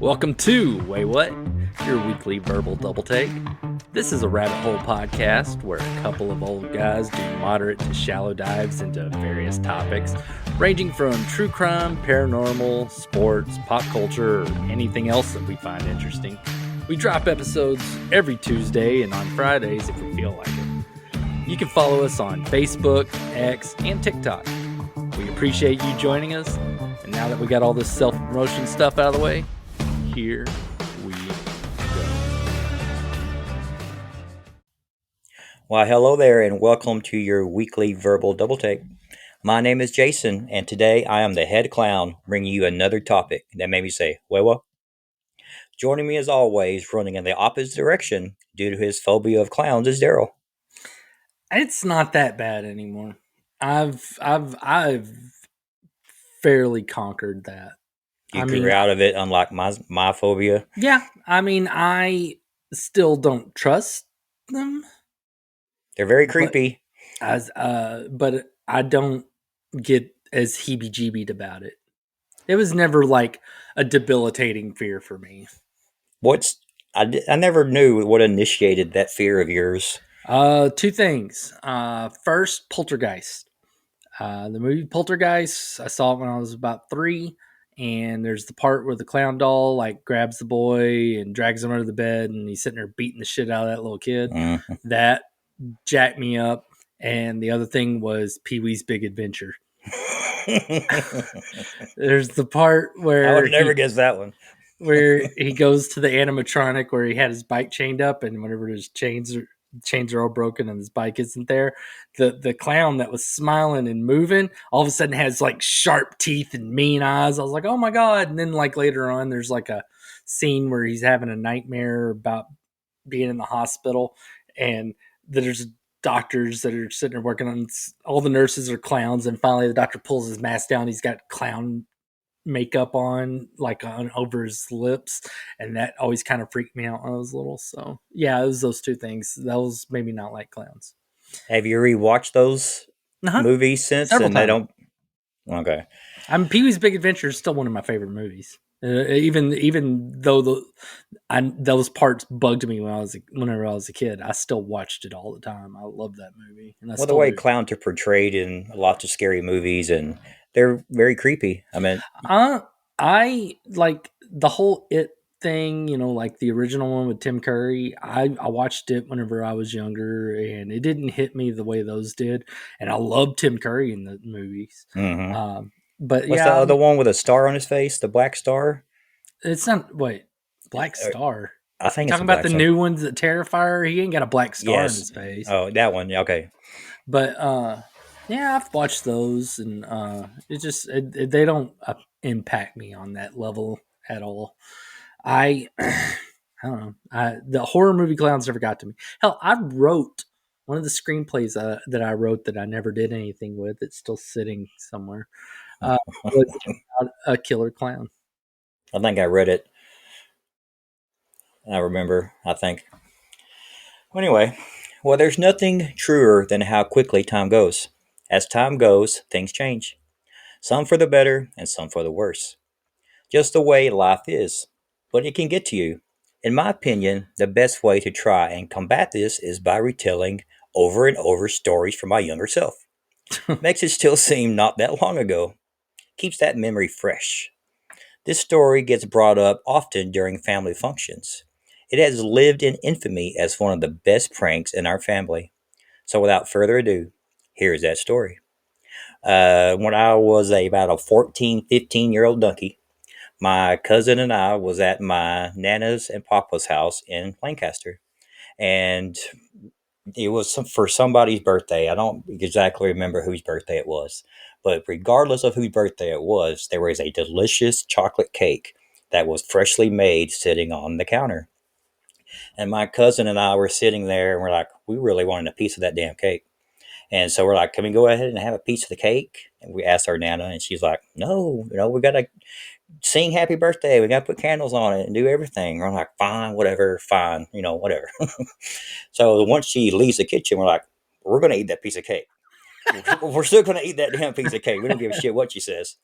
Welcome to Waywut, your weekly verbal double take. This is a rabbit hole podcast where a couple of old guys do moderate to shallow dives into various topics, ranging from true crime, paranormal, sports, pop culture, or anything else that we find interesting. We drop episodes every Tuesday and on Fridays if we feel like it. You can follow us on Facebook, X, and TikTok. We appreciate you joining us. And now that we got all this self-promotion stuff out of the way, here we go. Well, hello there, and welcome to your weekly verbal double take. My name is Jason, and today I am the head clown, bringing you another topic that made me say, well. Joining me as always, running in the opposite direction due to his phobia of clowns, is Darrell. It's not that bad anymore. I've fairly conquered that. You grew out of it, unlike my phobia. Yeah, I mean, I still don't trust them. They're very creepy. But I don't get as heebie-jeebied about it. It was never like a debilitating fear for me. I never knew what initiated that fear of yours. Two things. First, Poltergeist. The movie Poltergeist, I saw it when I was about 3, and there's the part where the clown doll like grabs the boy and drags him under the bed, and he's sitting there beating the shit out of that little kid. Mm-hmm. That jacked me up. And the other thing was Pee-wee's Big Adventure. There's the part where I would never guess that one. Where he goes to the animatronic where he had his bike chained up, and whenever his chains are all broken and his bike isn't there, the clown that was smiling and moving all of a sudden has like sharp teeth and mean eyes. I was like, oh my god. And then like later on there's like a scene where he's having a nightmare about being in the hospital, and there's doctors that are sitting there working on, all the nurses are clowns, and finally the doctor pulls his mask down, he's got clown makeup on, like on over his lips, and that always kind of freaked me out when I was little. So yeah, it was those two things. Those made me not like clowns. Have you rewatched those movies since? Several times. They don't. Okay. Pee-wee's Big Adventure is still one of my favorite movies. Even though those parts bugged me whenever I was a kid, I still watched it all the time. I love that movie. And the way clowns are portrayed in lots of scary movies, and they're very creepy. I mean, I like the whole It thing, like the original one with Tim Curry. I watched it whenever I was younger, and it didn't hit me the way those did. And I love Tim Curry in the movies. Mm-hmm. But what's the other one with a star on his face? The Black Star? It's not. Wait, Black Star. I think talking about the new ones that Terrifier. He ain't got a black star on his face. Oh, that one. Okay. But yeah, I've watched those, and they don't impact me on that level at all. I don't know. The horror movie clowns never got to me. Hell, I wrote one of the screenplays that I wrote that I never did anything with. It's still sitting somewhere. Was about a killer clown. I think I read it. I remember, I think. Anyway, well, there's nothing truer than how quickly time goes. As time goes, things change. Some for the better and some for the worse. Just the way life is. But it can get to you. In my opinion, the best way to try and combat this is by retelling over and over stories from my younger self. Makes it still seem not that long ago. Keeps that memory fresh. This story gets brought up often during family functions. It has lived in infamy as one of the best pranks in our family. So without further ado, here's that story. When I was about a 14, 15-year-old donkey, my cousin and I was at my Nana's and Papa's house in Lancaster. And it was for somebody's birthday. I don't exactly remember whose birthday it was. But regardless of whose birthday it was, there was a delicious chocolate cake that was freshly made sitting on the counter. And my cousin and I were sitting there, and we're like, we really wanted a piece of that damn cake. And so we're like, can we go ahead and have a piece of the cake? And we asked our Nana, and she's like, no, we got to sing happy birthday. We got to put candles on it and do everything. We're like, fine, whatever, fine, whatever. So once she leaves the kitchen, we're like, we're going to eat that piece of cake. We're still going to eat that damn piece of cake. We don't give a shit what she says.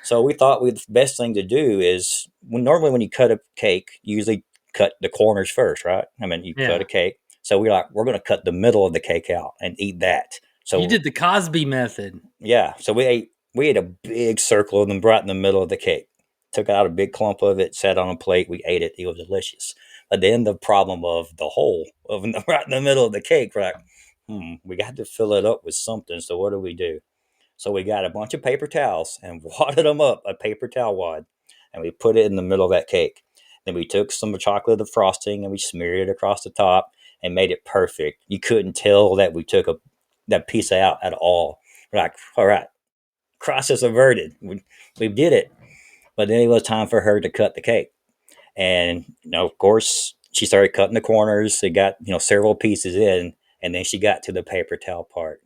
So we thought the best thing to do is normally when you cut a cake, you usually cut the corners first, right? I mean, you cut a Yeah. cake. So we're going to cut the middle of the cake out and eat that. You So did the Cosby method. yeah, so we ate a big circle of them right in the middle of the cake. Took out a big clump of it, sat on a plate. We ate it. It was delicious. But then the problem of the hole of right in the middle of the cake, we're like, we got to fill it up with something. So what do we do? So we got a bunch of paper towels and wadded them up a paper towel wad, and we put it in the middle of that cake. Then we took some chocolate of frosting and we smeared it across the top and made it perfect. You couldn't tell that we took that piece out at all. We're like, all right, crisis averted. We did it. But then it was time for her to cut the cake. And, of course, she started cutting the corners. It got, several pieces in. And then she got to the paper towel part.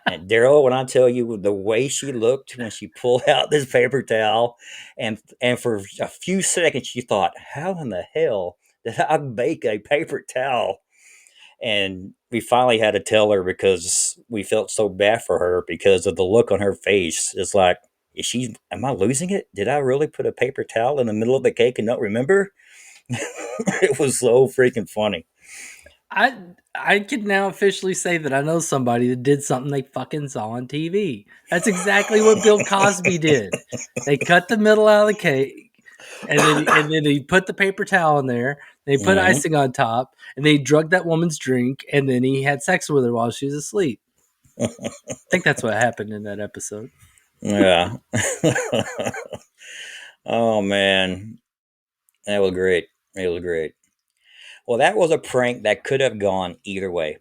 And Darrell, when I tell you the way she looked when she pulled out this paper towel, and for a few seconds she thought, "How in the hell did I bake a paper towel?" And we finally had to tell her because we felt so bad for her because of the look on her face. It's like, am I losing it? Did I really put a paper towel in the middle of the cake and not remember? It was so freaking funny. I I could now officially say that I know somebody that did something they fucking saw on TV. That's exactly what Bill Cosby did. They cut the middle out of the cake, and then he put the paper towel in there. They put Hmm. icing on top, and they drugged that woman's drink, and then he had sex with her while she was asleep. I think that's what happened in that episode. Yeah. Oh man, that was great. It was great. Well, that was a prank that could have gone either way.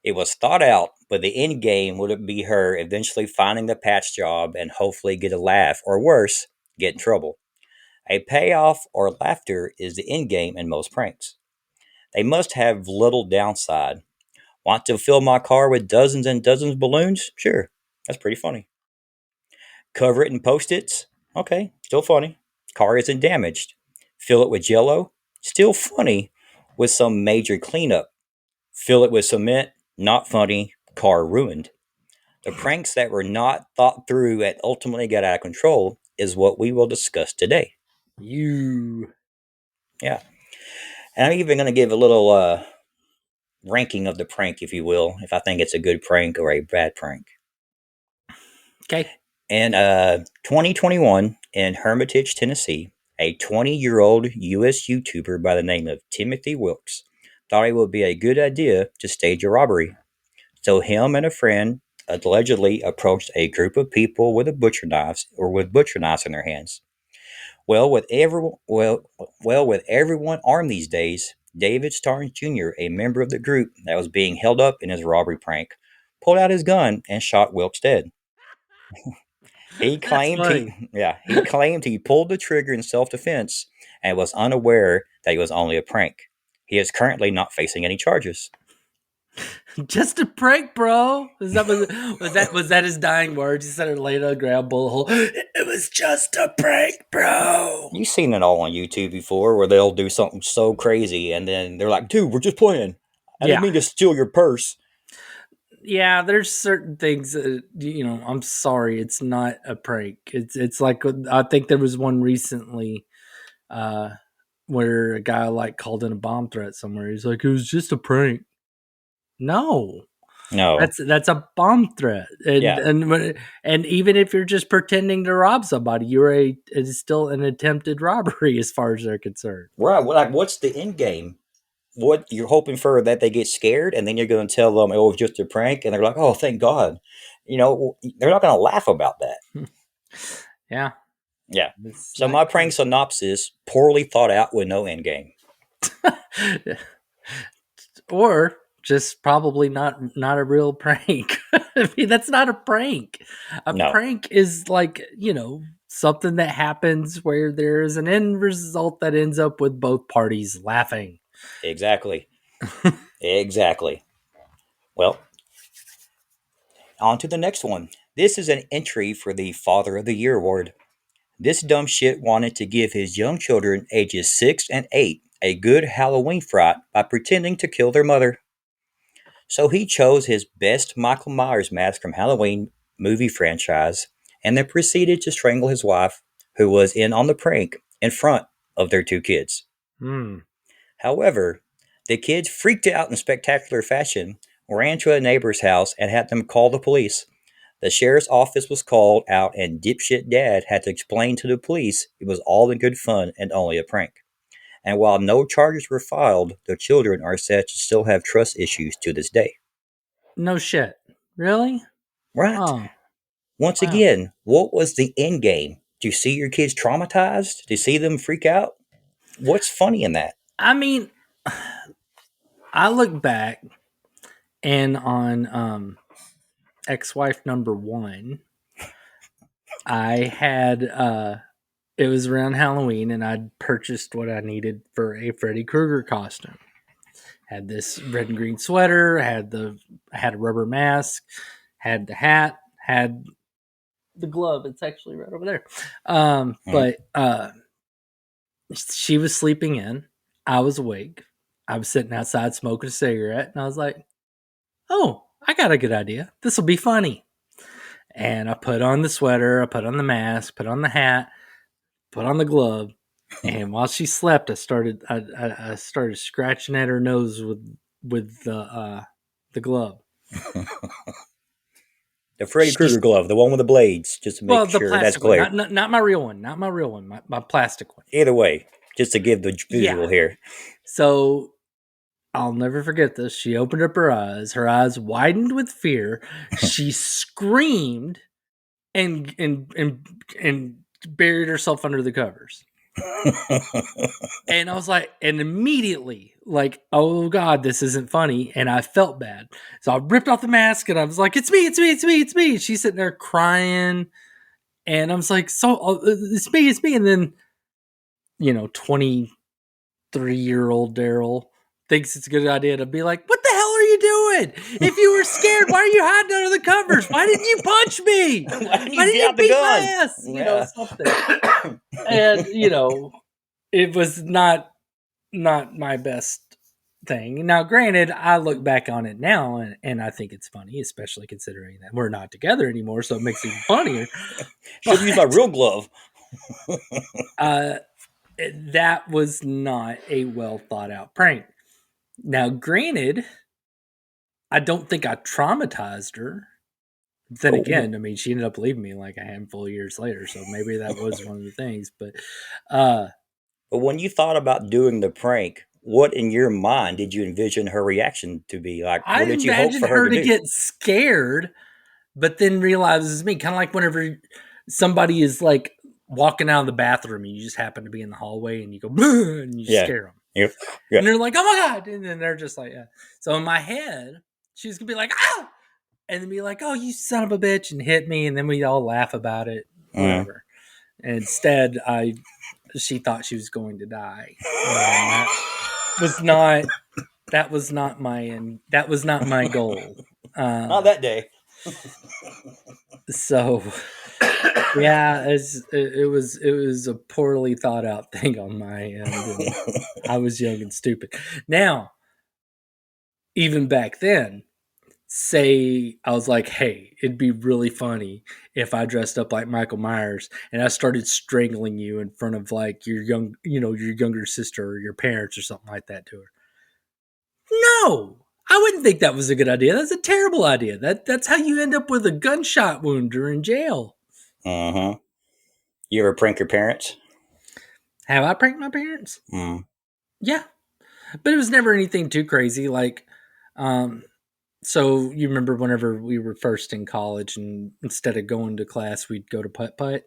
It was thought out, but the end game would be her eventually finding the patch job and hopefully get a laugh, or worse, get in trouble. A payoff or laughter is the end game in most pranks. They must have little downside. Want to fill my car with dozens and dozens of balloons? Sure, that's pretty funny. Cover it in post its? Okay, still funny. Car isn't damaged. Fill it with jello? Still funny with some major cleanup. Fill it with cement? Not funny. Car ruined. The pranks that were not thought through and ultimately got out of control is what we will discuss today. You Yeah. And I'm even going to give a little ranking of the prank, if you will, if I think it's a good prank or a bad prank. okay? In 2021, in Hermitage, Tennessee, a 20-year-old U.S. YouTuber by the name of Timothy Wilkes thought it would be a good idea to stage a robbery. So him and a friend allegedly approached a group of people with butcher knives in their hands. With everyone armed these days, David Starnes Jr., a member of the group that was being held up in his robbery prank, pulled out his gun and shot Wilkes dead. He That's claimed funny. he pulled the trigger in self-defense and was unaware that it was only a prank. He is currently not facing any charges. Just a prank, bro. Was that his dying words? He said it laid on the ground, bullet hole. It was just a prank, bro. You've seen it all on YouTube before where they'll do something so crazy and then they're like, dude, we're just playing. I didn't Yeah, mean to steal your purse. yeah. There's certain things. I'm sorry, it's not a prank. It's like I think there was one recently, uh, where a guy like called in a bomb threat somewhere. He's like, it was just a prank. No, No. that's a bomb threat, and Yeah. and even if you're just pretending to rob somebody, it's still an attempted robbery as far as they're concerned. Right. Well, like, what's the end game? What you're hoping for that they get scared and then you're going to tell them, oh, it was just a prank. And they're like, oh, thank God. They're not going to laugh about that. Yeah, Yeah. it's So not my prank great. synopsis, poorly thought out with no end game. Or just probably not a real prank. I mean, that's not a prank. A No, prank is like, something that happens where there's an end result that ends up with both parties laughing. exactly. Exactly. Well, on to the next one. This is an entry for the Father of the Year award. This dumb shit wanted to give his young children ages 6 and 8 a good Halloween fright by pretending to kill their mother. So he chose his best Michael Myers mask from Halloween movie franchise and then proceeded to strangle his wife, who was in on the prank, in front of their 2 kids. Hmm. However, the kids freaked out in spectacular fashion, ran to a neighbor's house, and had them call the police. The sheriff's office was called out, and dipshit dad had to explain to the police it was all in good fun and only a prank. And while no charges were filed, the children are said to still have trust issues to this day. No shit. Really? Right. Oh, Once wow. again, what was the end game? Do you see your kids traumatized? Do you see them freak out? What's funny in that? I mean, I look back and on ex-wife number 1, I had it was around Halloween and I'd purchased what I needed for a Freddy Krueger costume. Had this red and green sweater, had a rubber mask, had the hat, had the glove. It's actually right over there. Mm. But she was sleeping in. I was awake. I was sitting outside smoking a cigarette, and I was like, "Oh, I got a good idea. This will be funny." And I put on the sweater, I put on the mask, put on the hat, put on the glove, and while she slept, I started scratching at her nose with the glove. The Freddy She Krueger glove, the one with the blades, just to Well, make the sure that's plastic one, clear. not my real one, not my real one, my plastic one. Either way, just to give the Yeah. visual here. So I'll never forget this. She opened up her eyes. Her eyes widened with fear. She screamed and buried herself under the covers. And I was like, and immediately, like, oh God, this isn't funny. And I felt bad. So I ripped off the mask and I was like, it's me, it's me, it's me, it's me. She's sitting there crying. And I was like, it's me, it's me. And then, 23-year-old Darrell thinks it's a good idea to be like, what the hell are you doing? If you were scared, why are you hiding under the covers? Why didn't you punch me? Why didn't Why you didn't get you out the beat gun? my ass? Yeah. Something. And, it was not my best thing. Now, granted, I look back on it now and I think it's funny, especially considering that we're not together anymore, so it makes it even funnier. Should have used my But real glove. that was not a well thought out prank. Now, granted, I don't think I traumatized her. Then Oh, again, I mean, she ended up leaving me like a handful of years later, so maybe that was one of the things. But uh, but when you thought about doing the prank, what in your mind did you envision her reaction to be? Like, I what did you hope imagined for her her to to do? get scared, but then realizes me, kind of like whenever somebody is like walking out of the bathroom and you just happen to be in the hallway and you go, and you Yeah. scare them. Yep. Yeah. And they're like, oh my God. And then they're just like, yeah. So in my head, she's going to be like, ah, and then be like, oh, you son of a bitch, and hit me. And then we all laugh about it, Mm. whatever. And instead, she thought she was going to die. And was not, that was not my goal. Not that day. So yeah, it was a poorly thought out thing on my end. And I was young and stupid. Now, even back then, say I was like, hey, it'd be really funny if I dressed up like Michael Myers and I started strangling you in front of like your your younger sister or your parents or something like that to her. No, I wouldn't think that was a good idea. That's a terrible idea. That's how you end up with a gunshot wound or in jail. Uh-huh. You ever prank your parents? Have I pranked my parents? Mm. Yeah, but it was never anything too crazy. Like, um, so you remember whenever we were first in college, and instead of going to class, we'd go to putt putt.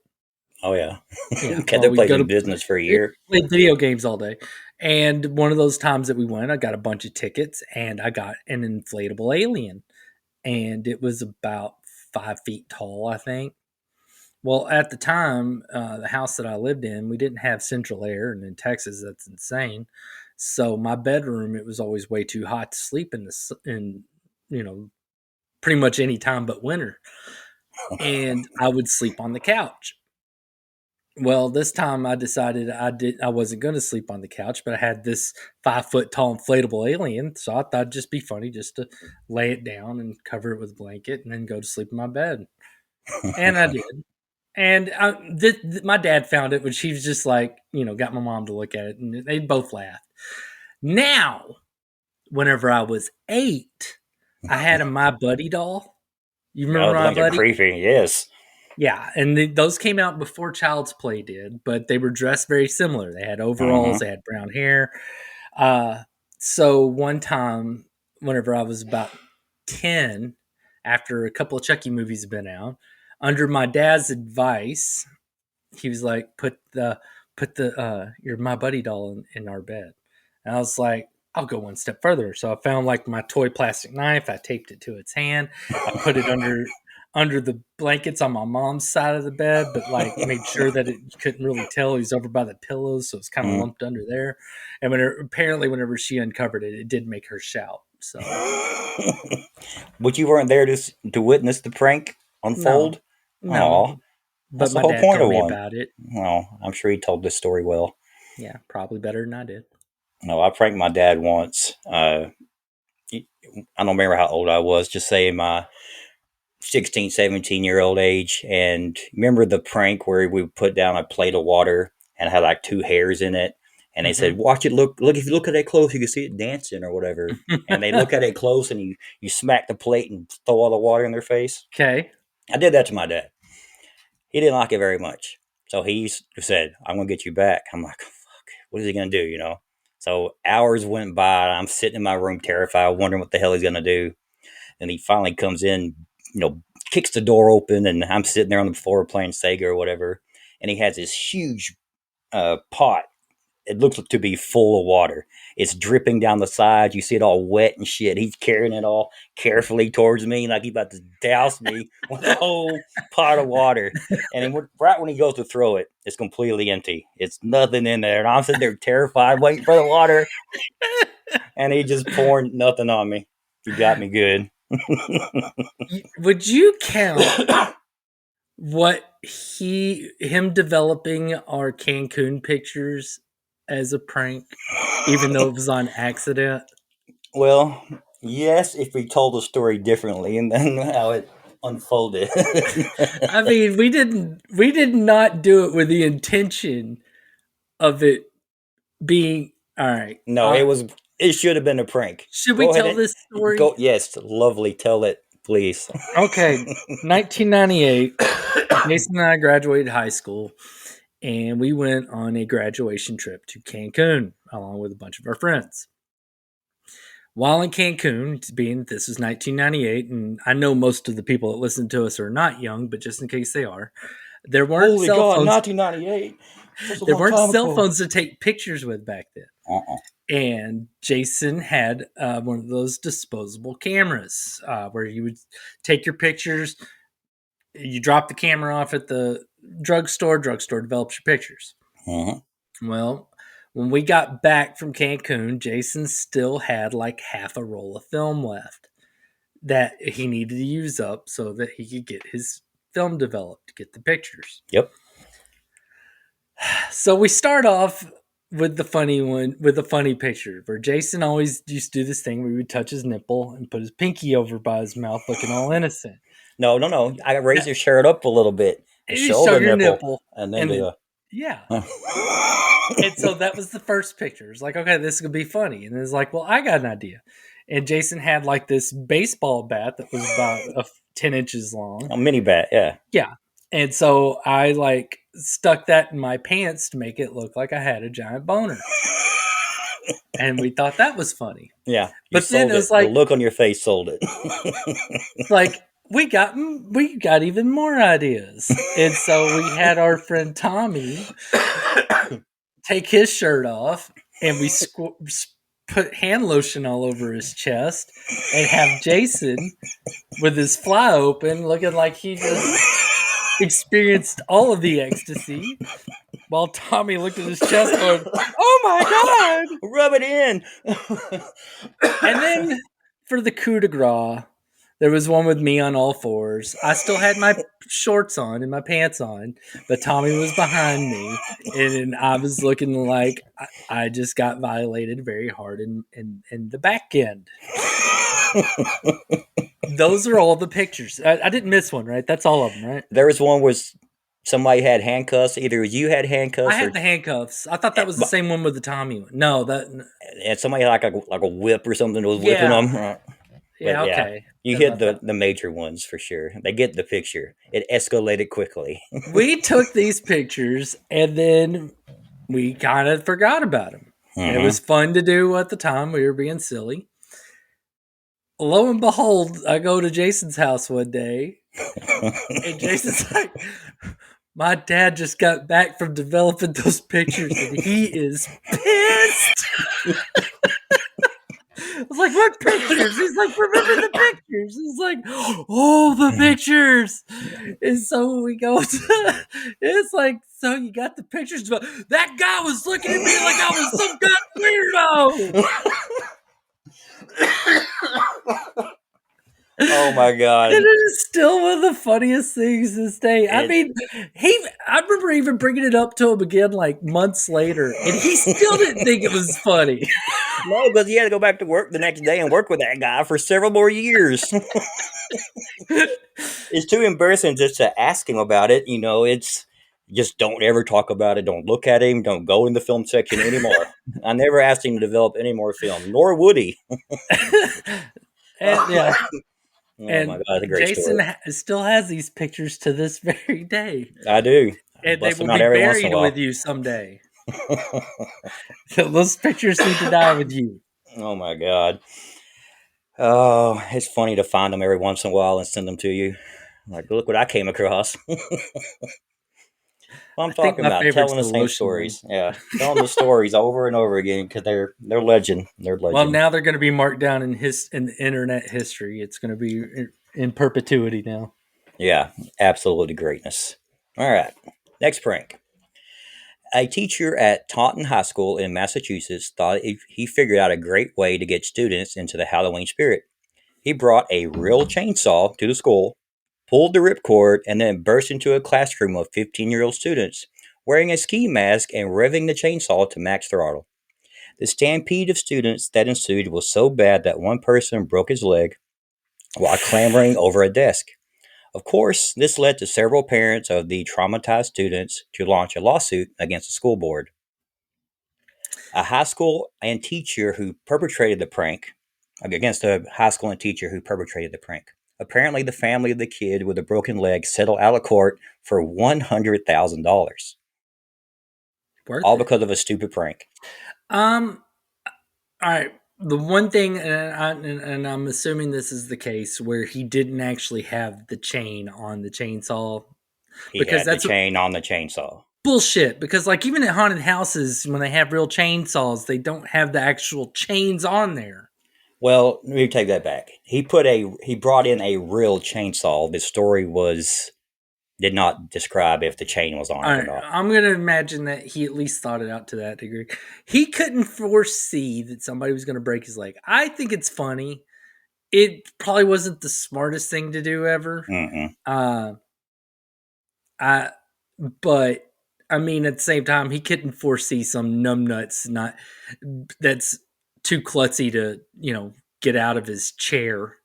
Oh, yeah. Yeah, Kept well, the we'd place go in to business for a we year. played video games all day. And one of those times that we went, I got a bunch of tickets, and I got an inflatable alien, and it was about 5 feet tall, I think. Well, at the time, the house that I lived in, we didn't have central air, and in Texas, that's insane. So my bedroom, it was always way too hot to sleep in you know pretty much any time but winter, and I would sleep on the couch. Well, this time I decided I wasn't going to sleep on the couch, but I had this 5 foot tall inflatable alien, so I thought it'd just be funny just to lay it down and cover it with a blanket and then go to sleep in my bed, and I did. And my dad found it, which he was just like, got my mom to look at it, and they both laughed. Now, whenever I was 8, I had a My Buddy doll. You Oh, remember the My things are Buddy? creepy. Yes. Yeah, and those came out before Child's Play did, but they were dressed very similar. They had overalls, Mm-hmm. they had brown hair. Uh, so one time, whenever I was about 10, after a couple of Chucky movies had been out, under my dad's advice, he was like, put the your My Buddy doll in our bed. And I was like, I'll go one step further. So I found like my toy plastic knife. I taped it to its hand. I put it under the blankets on my mom's side of the bed, but like made sure that you couldn't really tell. He was over by the pillows, so it's kind of lumped under there. And apparently, whenever she uncovered it, it did make her shout. So But you weren't there to witness the prank no, unfold? no, Oh, but that's the my whole dad point told of me one. about it. Oh, I'm sure he told this story well. Yeah, probably better than I did. No, I pranked my dad once. I don't remember how old I was, just say my 16, 17-year-old age. And remember the prank where we put down a plate of water and had like two hairs in it? And they Mm-hmm. said, watch it, look, if you look at it close, you can see it dancing or whatever. And they look at it close and you smack the plate and throw all the water in their face. Okay. I did that to my dad. He didn't like it very much. So he said, I'm going to get you back. I'm like, fuck, what is he going to do, So hours went by. I'm sitting in my room terrified, wondering what the hell he's going to do. And he finally comes in, kicks the door open, and I'm sitting there on the floor playing Sega or whatever. And he has this huge pot. It looks to be full of water. It's dripping down the sides. You see it all wet and shit. He's carrying it all carefully towards me, like he's about to douse me with a whole pot of water. And then right when he goes to throw it, it's completely empty. It's nothing in there. And I'm sitting there terrified, waiting for the water. And he just pouring nothing on me. He got me good. Would you count what him developing our Cancun pictures as a prank, even though it was on accident? Well, yes, if we told the story differently and then how it unfolded. I mean, we did not do it with the intention of it being all right. No, it should have been a prank. Should we Go tell ahead this and story? go. Yes, lovely. Tell it, please. Okay, 1998. Jason and I graduated high school, and we went on a graduation trip to Cancun along with a bunch of our friends. While in Cancun, being this was 1998, and I know most of the people that listen to us are not young, but just in case they are, there weren't Holy cell God, phones. 1998. Such a There long weren't time cell ago. phones to take pictures with back then. Uh-uh. And Jason had one of those disposable cameras where you would take your pictures. You drop the camera off at the drugstore develops your pictures. Uh-huh. Well, when we got back from Cancun, Jason still had like half a roll of film left that he needed to use up so that he could get his film developed to get the pictures. Yep. So we start off with the funny picture where Jason always used to do this thing where he would touch his nipple and put his pinky over by his mouth looking all innocent. No. I raised your shirt up a little bit and You show show the your nipple, nipple and then and do then a. yeah. And so that was the first picture. It's like, okay, this is gonna be funny. And it's like, well, I got an idea. And Jason had like this baseball bat that was about 10 inches long. A mini bat, yeah. Yeah. And so I like stuck that in my pants to make it look like I had a giant boner. And we thought that was funny. Yeah, you But then sold it was it. The like look on your face sold it. we got even more ideas. And so we had our friend Tommy take his shirt off and we put hand lotion all over his chest and have Jason with his fly open looking like he just experienced all of the ecstasy while Tommy looked at his chest going, oh my God. Rub it in. And then for the coup de grace, there was one with me on all fours. I still had my shorts on and my pants on, but Tommy was behind me, and I was looking like I just got violated very hard in the back end. Those are all the pictures. I didn't miss one, right? That's all of them, right? There was one was somebody had handcuffs. Either you had I handcuffs had the handcuffs. I thought that was the but same one with the Tommy one. No, that and somebody had like a whip or something that was whipping yeah, them. But yeah, yeah, okay. you I hit thought that the major ones for sure. They get the picture. It escalated quickly. we took these pictures and then we kind of forgot about them. It Hmm. was fun to do at the time. We were being silly. Lo and behold, I go to Jason's house one day, and Jason's like, "My dad just got back from developing those pictures, and he is pissed." I was like, "What pictures?" He's like, "Remember the pictures?" He's like, "Oh, the pictures." And so we go to, it's like, "So you got the pictures?" But that guy was looking at me like I was some kind of weirdo. Oh my And god! it is still one of the funniest things this day. I It mean, I remember even bringing it up to him again like months later, and he still didn't think it was funny. no, because he had to go back to work the next day and work with that guy for several more years. It's too embarrassing just to ask him about it. It's just don't ever talk about it. Don't look at him. Don't go in the film section anymore. I never asked him to develop any more film, nor would he. And yeah, Oh my and god, that's a great Jason story. still has these pictures to this very day, I do. I and they bust will them out be every once in a buried with while. you someday. Those pictures need to die with you. Oh my god. Oh, it's funny to find them every once in a while and send them to you. Like, look what I came across. Well, I'm I think talking my about favorite's telling the the same lotion one. stories. Yeah, telling the stories over and over again because they're legend. They're Well, legend. now they're going to be marked down in internet history. It's going to be in perpetuity now. Yeah, absolutely greatness. All right, next prank. A teacher at Taunton High School in Massachusetts thought he figured out a great way to get students into the Halloween spirit. He brought a real chainsaw to the school, pulled the ripcord, and then burst into a classroom of 15-year-old students wearing a ski mask and revving the chainsaw to max throttle. The stampede of students that ensued was so bad that one person broke his leg while clambering over a desk. Of course, this led to several parents of the traumatized students to launch a lawsuit against the school board. A high school and teacher who perpetrated the prank against a high school and teacher who perpetrated the prank. Apparently, the family of the kid with a broken leg settled out of court for $100,000, Worth all it. because of a stupid prank. Um. All right. The one thing, and I'm assuming this is the case, where he didn't actually have the chain on the chainsaw, He because had the that's chain on the chainsaw. bullshit. Because like even at haunted houses, when they have real chainsaws, they don't have the actual chains on there. Well, let me take that back. He brought in a real chainsaw. The story did not describe if the chain was on All it or right, not. I'm gonna imagine that he at least thought it out to that degree. He couldn't foresee that somebody was gonna break his leg. I think it's funny. It probably wasn't the smartest thing to do ever. Mm-mm. Uh, I, but I mean, at the same time, he couldn't foresee some numbnuts not that's too klutzy to get out of his chair.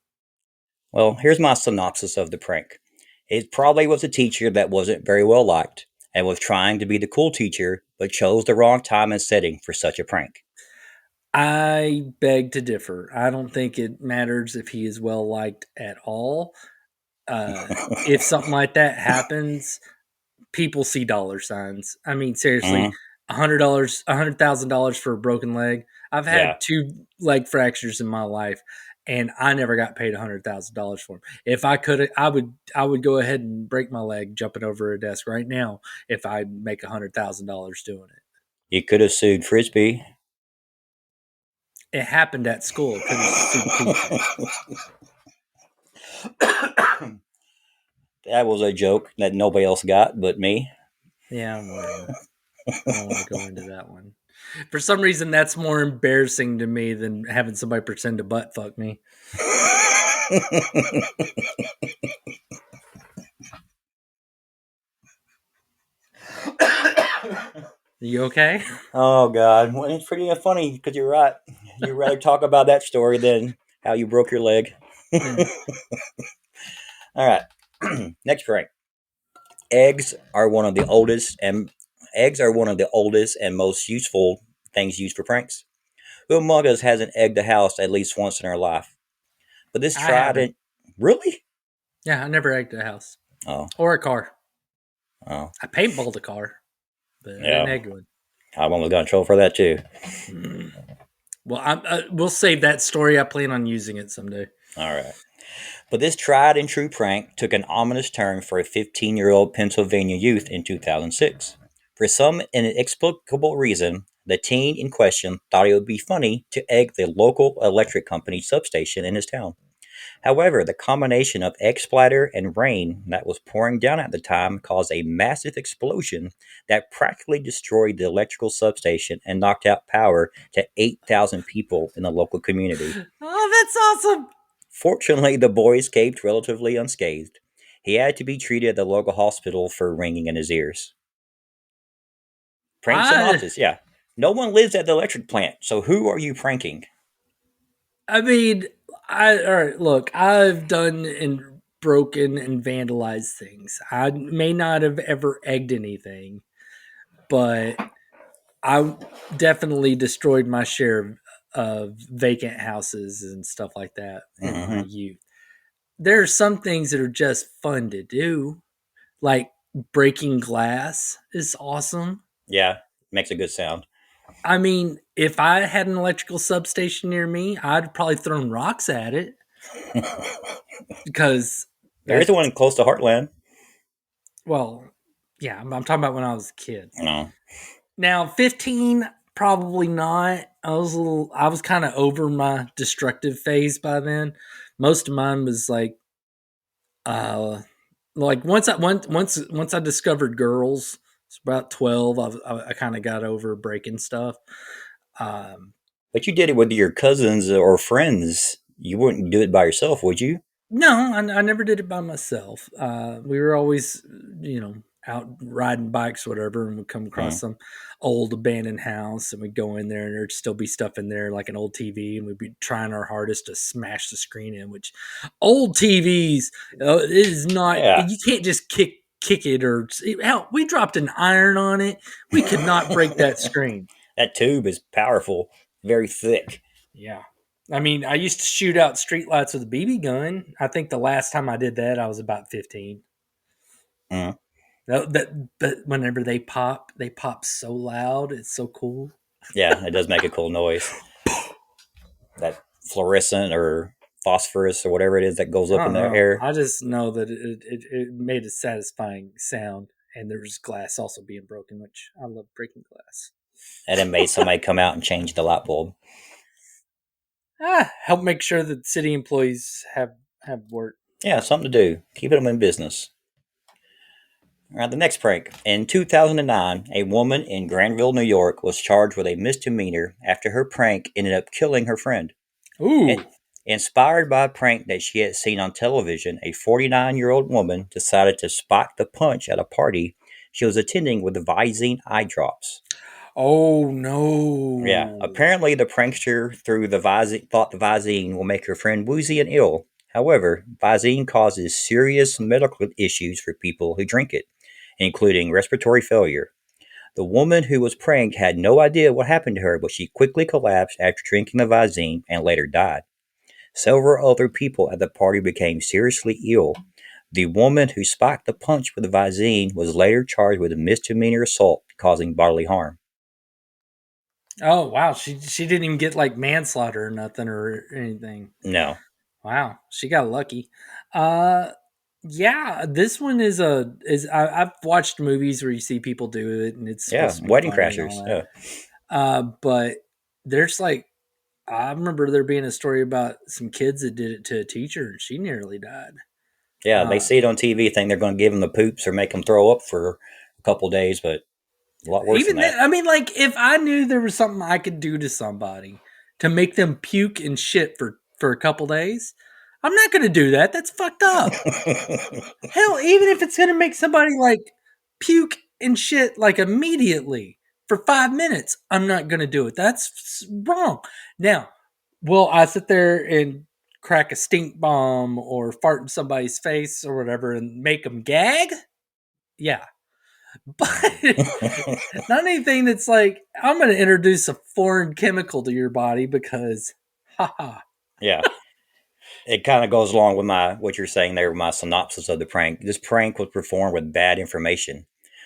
Well, here's my synopsis of the prank. It probably was a teacher that wasn't very well liked and was trying to be the cool teacher, but chose the wrong time and setting for such a prank. I beg to differ. I don't think it matters if he is well liked at all. Uh, if something like that happens, people see dollar signs. I mean, seriously, Hmm. $100, $100,000 for a broken leg. I've Yeah, had two leg fractures in my life, and I never got paid $100,000 for them. If I could, I would go ahead and break my leg jumping over a desk right now if I make $100,000 doing it. you could have sued Frisbee. It happened at school. Could have sued people. That was a joke that nobody else got but me. Yeah, whatever. I don't want to go into that one. For some reason, that's more embarrassing to me than having somebody pretend to butt fuck me. You okay? Oh God, well, it's pretty funny because you're right. You'd rather talk about that story than how you broke your leg. Yeah. All right, next prank. Eggs are one of the oldest and eggs are one of the oldest and most useful things used for pranks. Who among us hasn't egged a house at least once in our life? But this I tried haven't. and really? Yeah, I never egged a house Oh, or a car. oh, I paintballed a car, but I didn't yeah. egg one. I almost got in trouble for that too. Mm. Well, we'll save that story. I plan on using it someday. All right. But this tried and true prank took an ominous turn for a 15-year-old Pennsylvania youth in 2006. For some inexplicable reason, the teen in question thought it would be funny to egg the local electric company substation in his town. However, the combination of egg splatter and rain that was pouring down at the time caused a massive explosion that practically destroyed the electrical substation and knocked out power to 8,000 people in the local community. Oh, that's awesome. Fortunately, the boy escaped relatively unscathed. He had to be treated at the local hospital for ringing in his ears. Prank I synopsis, yeah. No one lives at the electric plant, so who are you pranking? I mean, all right. Look, I've done and broken and vandalized things. I may not have ever egged anything, but I definitely destroyed my share of vacant houses and stuff like that in my Mm-hmm. youth. There are some things that are just fun to do, like breaking glass is awesome. Yeah, makes a good sound. I mean, if I had an electrical substation near me, I'd probably thrown rocks at it because There is that, one close to Heartland. well, yeah, I'm talking about when I was a kid. No. Now, 15, probably not. I was kind of over my destructive phase by then. Most of mine was uh, like once I discovered girls, it's about 12. I kind of got over breaking stuff. Um, But you did it with your cousins or friends. You wouldn't do it by yourself, would you? No, I never did it by myself. We were always, you know, out riding bikes, or whatever, and we'd come across Mm. some old abandoned house, and we'd go in there, and there'd still be stuff in there, like an old TV, and we'd be trying our hardest to smash the screen in. Which old TVs it is not. Yeah. You can't just kick it or hell. We dropped an iron on it. We could not break that screen. That tube is powerful, very thick. Yeah. I mean, I used to shoot out streetlights with a BB gun. I think the last time I did that, I was about 15. Mm. But whenever they pop so loud. It's so cool. Yeah, it does make a cool noise. That fluorescent or phosphorus or whatever it is that goes I up in don't the know. air. I just know that it made a satisfying sound, and there was glass also being broken, which I love breaking glass. And it made somebody come out and change the light bulb. Help make sure that city employees have work. Yeah, something to do. Keep them in business. All right, the next prank. In 2009, a woman in Granville, New York was charged with a misdemeanor after her prank ended up killing her friend. Ooh. In- Inspired by a prank that she had seen on television, a 49-year-old woman decided to spot the punch at a party she was attending with the Visine eye drops. Oh Yeah, no. apparently the prankster through the Visine thought the Visine will make her friend woozy and ill. However, Visine causes serious medical issues for people who drink it, including respiratory failure. The woman who was pranked had no idea what happened to her, but she quickly collapsed after drinking the Visine and later died. Several other people at the party became seriously ill. The woman who spiked the punch with the Visine was later charged with a misdemeanor assault causing bodily harm. Oh wow. She didn't even get like manslaughter or nothing or anything. No. Wow, she got lucky. Uh, yeah, this one I've watched movies where you see people do it, and it's Yeah, supposed to be wedding funny and all crashers. that. Yeah. But there's like I remember there being a story about some kids that did it to a teacher, and she nearly died. Yeah, they Uh, see it on TV, think they're going to give them the poops or make them throw up for a couple days, but a lot worse than Even that. then, I mean, like if I knew there was something I could do to somebody to make them puke and shit for a couple days, I'm not going to do that. That's fucked up. Hell, even if it's gonna make somebody like puke and shit like immediately for 5 minutes, I'm not gonna do it. That's wrong. Now, will I sit there and crack a stink bomb or fart in somebody's face or whatever and make them gag? Yeah, but not anything that's like I'm going to introduce a foreign chemical to your body because, haha. Yeah. It kind of goes along with my what you're saying there with my synopsis of the prank. This prank was performed with bad information.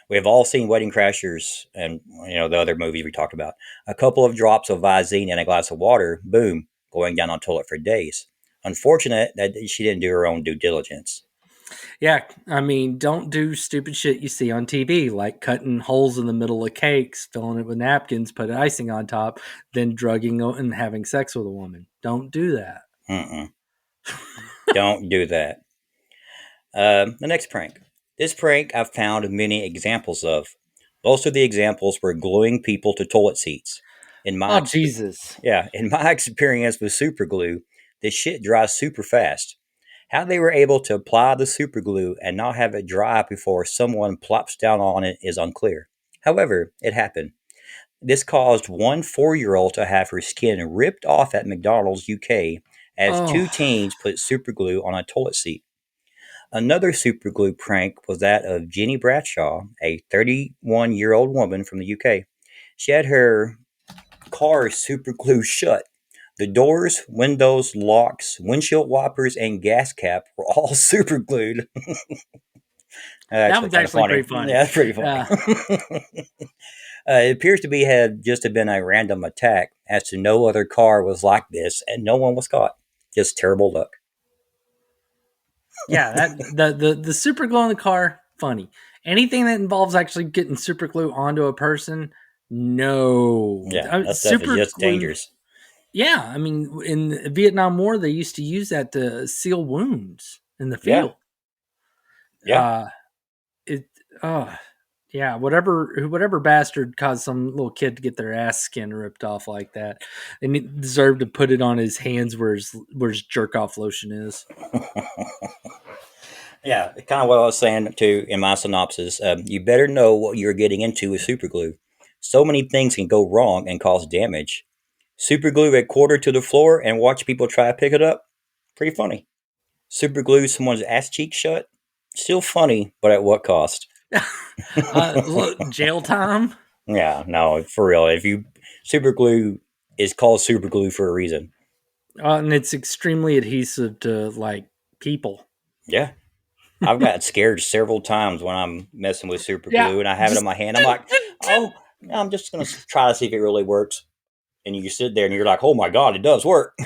We have all seen Wedding Crashers and the other movies we talked about. A couple of drops of Visine in a glass of water, boom, going down on toilet for days. Unfortunate that she didn't do her own due diligence. Yeah, I mean, don't do stupid shit you see on TV, like cutting holes in the middle of cakes, filling it with napkins, put icing on top, then drugging and having sex with a woman. Don't do that. Mm-mm. Don't do that. The next prank. This prank I've found many examples of. Most of the examples were gluing people to toilet seats. In my Oh, exp- Jesus. Yeah, in my experience with super glue, this shit dries super fast. How they were able to apply the super glue and not have it dry before someone plops down on it is unclear. However, it happened. This caused one 4 year old to have her skin ripped off at McDonald's UK as Oh, two teens put super glue on a toilet seat. Another superglue prank was that of Jenny Bradshaw, a 31-year-old woman from the UK. She had her car superglued shut. The doors, windows, locks, windshield wipers, and gas cap were all superglued. that Actually, was kind of actually funny. pretty Yeah, funny. that's pretty funny. Uh, It appears to be had just have been a random attack, as to no other car was like this, and no one was caught. Just terrible luck. yeah, the super glue in the car, funny. Anything that involves actually getting super glue onto a person, no. Yeah, that stuff is Super just glue. dangerous. Yeah, I mean, in the Vietnam War, they used to use that to seal wounds in the Yeah, field. yeah. Uh, it, oh, yeah, whatever bastard caused some little kid to get their ass skin ripped off like that, and he deserved to put it on his hands where his jerk off lotion is. Yeah, kind of what I was saying too in my synopsis. You better know what you're getting into with superglue. So many things can go wrong and cause damage. Superglue a quarter to the floor and watch people try to pick it up. Pretty funny. Superglue someone's ass cheek shut. Still funny, but at what cost? Look, jail time. Yeah, no, for real. If you superglue is called superglue for a reason. And it's extremely adhesive to like people. Yeah, I've got scared several times when I'm messing with Yeah, superglue and I have it in just my hand. I'm like, oh, I'm just gonna try to see if it really works. And you sit there and you're like, oh my god, it does work.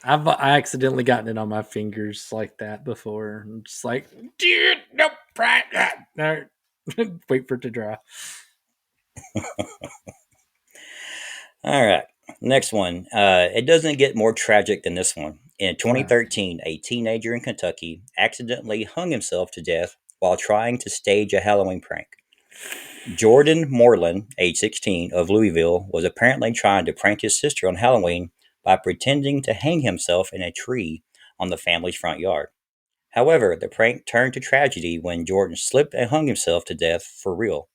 I accidentally gotten it on my fingers like that before. I'm just like, dude, nope, right, no. Wait for it to dry. All right, next one. It doesn't get more tragic than this one. In Uh, 2013, a teenager in Kentucky accidentally hung himself to death while trying to stage a Halloween prank. Jordan Moreland, age 16, of Louisville, was apparently trying to prank his sister on Halloween by pretending to hang himself in a tree on the family's front yard. However, the prank turned to tragedy when Jordan slipped and hung himself to death for real.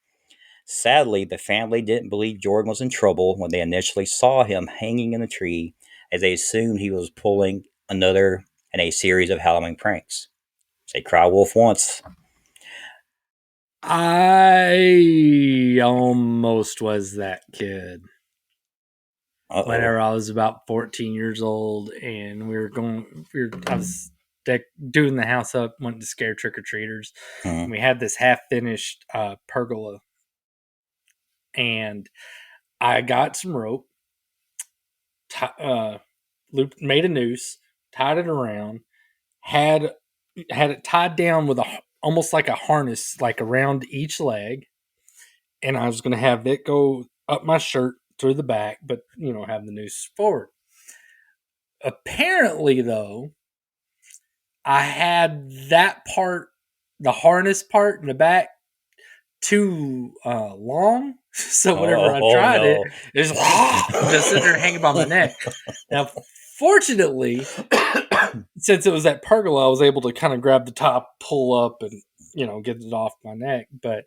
Sadly, the family didn't believe Jordan was in trouble when they initially saw him hanging in a tree, as they assumed he was pulling another in a series of Halloween pranks. Say cry wolf once. I almost was that kid Uh oh. whenever I was about 14 years old, and I was doing the house up, wanting to scare trick or treaters, Hmm. and we had this half finished pergola, and I got some rope, made a noose, tied it around, had had it tied down with almost like a harness, like around each leg, and I was going to have it go up my shirt through the back, but have the noose forward. Apparently, though, I had that part, the harness part in the back, too long. So whenever I Oh tried it, no. it was just sitting there hanging by my neck. Now, fortunately, since it was that pergola, I was able to kind of grab the top, pull up, and get it off my neck. But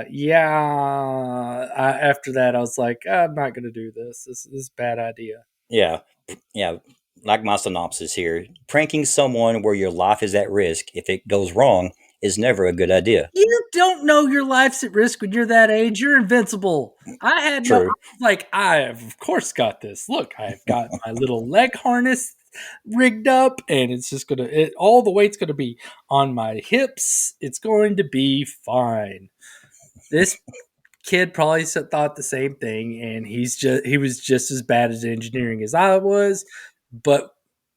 yeah, after that, I was like, I'm not going to do this. This is a bad idea. Yeah, yeah. Like my synopsis here, pranking someone where your life is at risk if it goes wrong is never a good idea. You don't know your life's at risk when you're that age. You're invincible. I had no, True. like, I have, of course, got this. Look, I've got my little leg harness rigged up, and it's just all the weight's gonna be on my hips. It's going to be fine. This kid probably thought the same thing, and he was just as bad at engineering as I was, but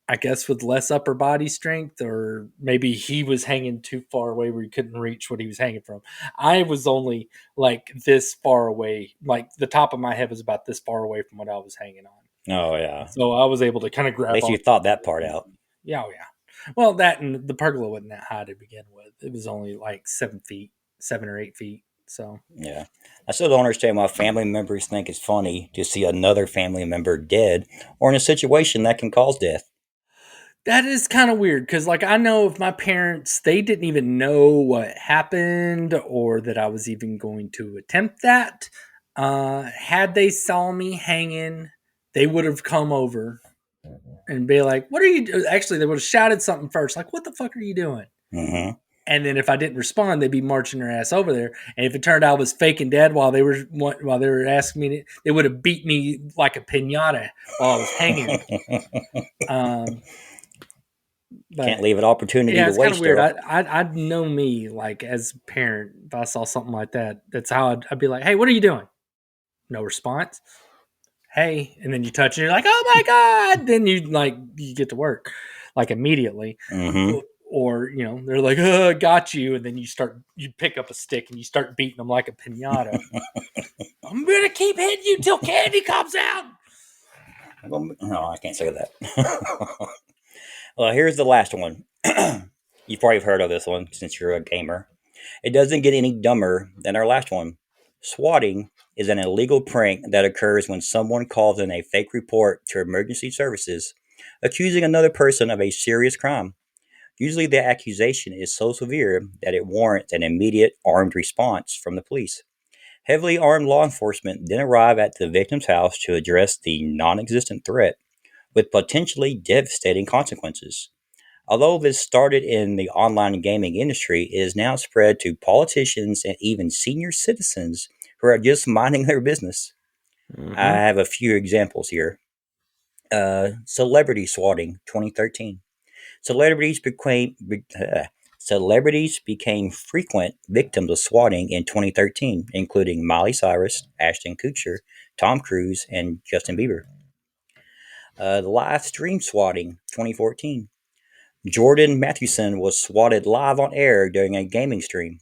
I guess with less upper body strength, or maybe he was hanging too far away where he couldn't reach what he was hanging from. I was only like this far away, like the top of my head was about this far away from what I was hanging on. Oh yeah. So I was able to kind of At grab least on. you thought that part out. Yeah, oh yeah. Well, that and the pergola wasn't that high to begin with. It was only like 7 feet, 7 or 8 feet. So Yeah. I still don't understand why family members think it's funny to see another family member dead or in a situation that can cause death. that is kind of weird because, like, I know if my parents, they didn't even know what happened or that I was even going to attempt that. Had they saw me hanging, they would have come over and be like, "What are you doing?" Actually, they would have shouted something first, like, "What the fuck are you doing?" Mm-hmm. And then if I didn't respond, they'd be marching their ass over there. And if it turned out I was faking dead while they were asking me, they would have beat me like a pinata while I was hanging. Can't But leave an opportunity yeah, to it's kind of waste, weird. Darrell. I'd know me, like, as a parent, if I saw something like that, that's how I'd be like, "Hey, what are you doing?" No response. Hey, and then you touch and you're like, "Oh my god!" Then you get to work like immediately, Mm-hmm. or they're like, got you," and then you pick up a stick and you start beating them like a pinata. I'm gonna keep hitting you till candy comes out. No, I can't say that. Well, here's the last one. You've probably heard of this one since you're a gamer. It doesn't get any dumber than our last one. Swatting is an illegal prank that occurs when someone calls in a fake report to emergency services, accusing another person of a serious crime. Usually, the accusation is so severe that it warrants an immediate armed response from the police. Heavily armed law enforcement then arrive at the victim's house to address the non existent threat, with potentially devastating consequences. Although this started in the online gaming industry, it is now spread to politicians and even senior citizens who are just minding their business. I Mm-hmm. have a few examples here. Celebrity swatting, 2013. Celebrities became celebrities became frequent victims of swatting in 2013, including Miley Cyrus, Ashton Kutcher, Tom Cruise, and Justin Bieber. The live stream swatting, 2014. Jordan Mathewson was swatted live on air during a gaming stream.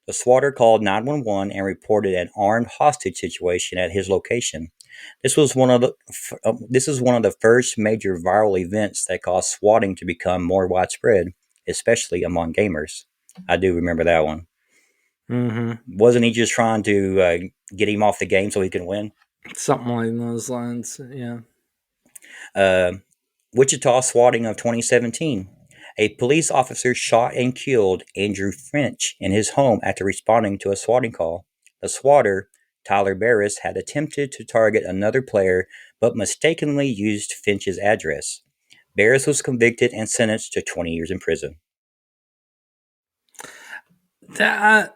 The swatter called 911 and reported an armed hostage situation at his location. This is one of the first major viral events that caused swatting to become more widespread, especially among gamers. I do remember that one. Mm-hmm. Wasn't he just trying to get him off the game so he can win? Something like those lines. Yeah. Uh, Wichita swatting of 2017. A police officer shot and killed Andrew French in his home after responding to a swatting call. The swatter, Tyler Barris, had attempted to target another player but mistakenly used Finch's address. Barris was convicted and sentenced to 20 years in prison. That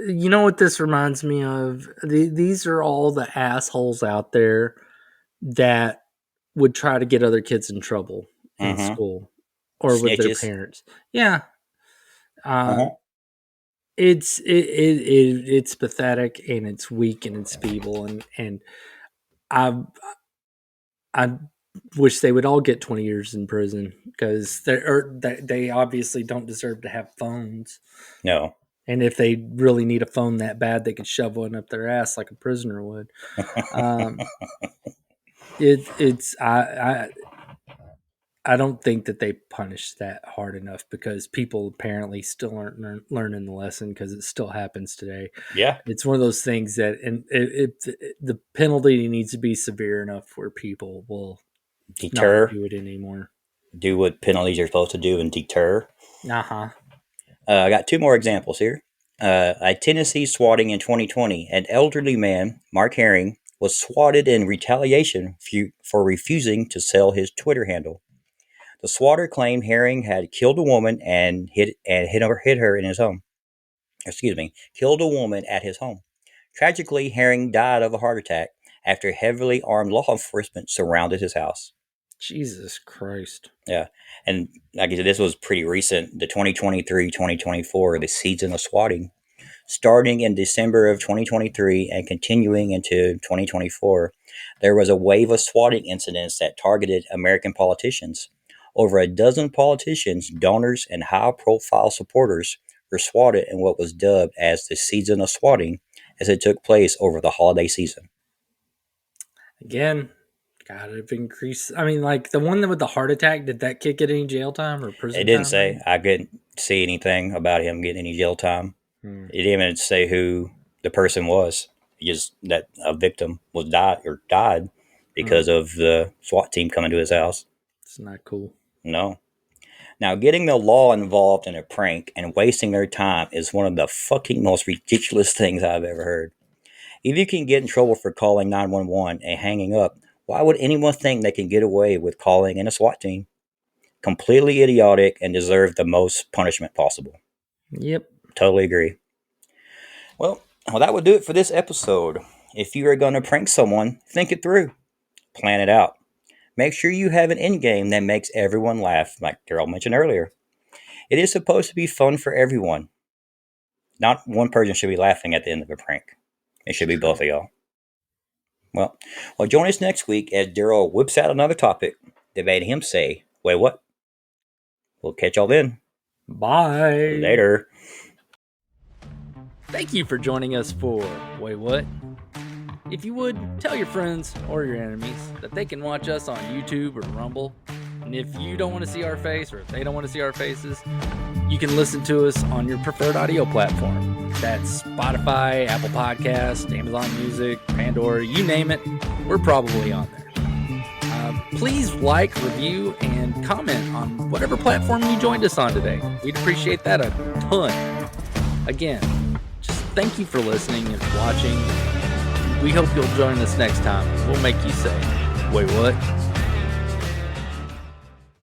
you know what this reminds me of? These are all the assholes out there that would try to get other kids in trouble in Mm-hmm. school or with their Snitches. parents. Yeah, uh, Uh-huh. it's pathetic and it's weak and it's feeble and I I wish they would all get 20 years in prison because they obviously don't deserve to have phones. No. And if they really need a phone that bad, they could shove one up their ass like a prisoner would. Um, it's I don't think that they punish that hard enough because people apparently still aren't learning the lesson because it still happens today. Yeah. It's one of those things that and the penalty needs to be severe enough where people will not Deter. do it anymore. Do what penalties are supposed to do and deter. Uh huh. I got two more examples here. A Tennessee swatting in 2020. An elderly man, Mark Herring, was swatted in retaliation for refusing to sell his Twitter handle. The swatter claimed Herring had killed a woman and hid her in his home. Killed a woman at his home. Tragically, Herring died of a heart attack after heavily armed law enforcement surrounded his house. Jesus Christ. Yeah. And like I said, this was pretty recent. The 2023-2024, the season of swatting, starting in December of 2023 and continuing into 2024, there was a wave of swatting incidents that targeted American politicians. Over a dozen politicians, donors, and high-profile supporters were swatted in what was dubbed as the season of swatting, as it took place over the holiday season. Again, gotta increase. I mean, like the one with the heart attack, did that kid get any jail time or prison time? It didn't say. I didn't see anything about him getting any jail time. It didn't even say who the person was. Just that a victim died because of the SWAT team coming to his house. It's not cool. No. Now, getting the law involved in a prank and wasting their time is one of the fucking most ridiculous things I've ever heard. If you can get in trouble for calling 911 and hanging up, why would anyone think they can get away with calling in a SWAT team? Completely idiotic and deserve the most punishment possible. Yep. Totally agree. Well, that would do it for this episode. If you are going to prank someone, think it through. Plan it out. Make sure you have an end game that makes everyone laugh, like Darrell mentioned earlier. It is supposed to be fun for everyone. Not one person should be laughing at the end of a prank. It should be both of y'all. Well, join us next week as Darrell whips out another topic that made him say, "Wait, what?" We'll catch y'all then. Bye. Later. Thank you for joining us for Waywut. If you would, tell your friends or your enemies that they can watch us on YouTube or Rumble. And if you don't want to see our face, or if they don't want to see our faces, you can listen to us on your preferred audio platform. That's Spotify, Apple Podcasts, Amazon Music, Pandora, you name it, we're probably on there. Please like, review, and comment on whatever platform you joined us on today. We'd appreciate that a ton. Again, just thank you for listening and watching. We hope you'll join us next time. We'll make you say, "Wait, what?"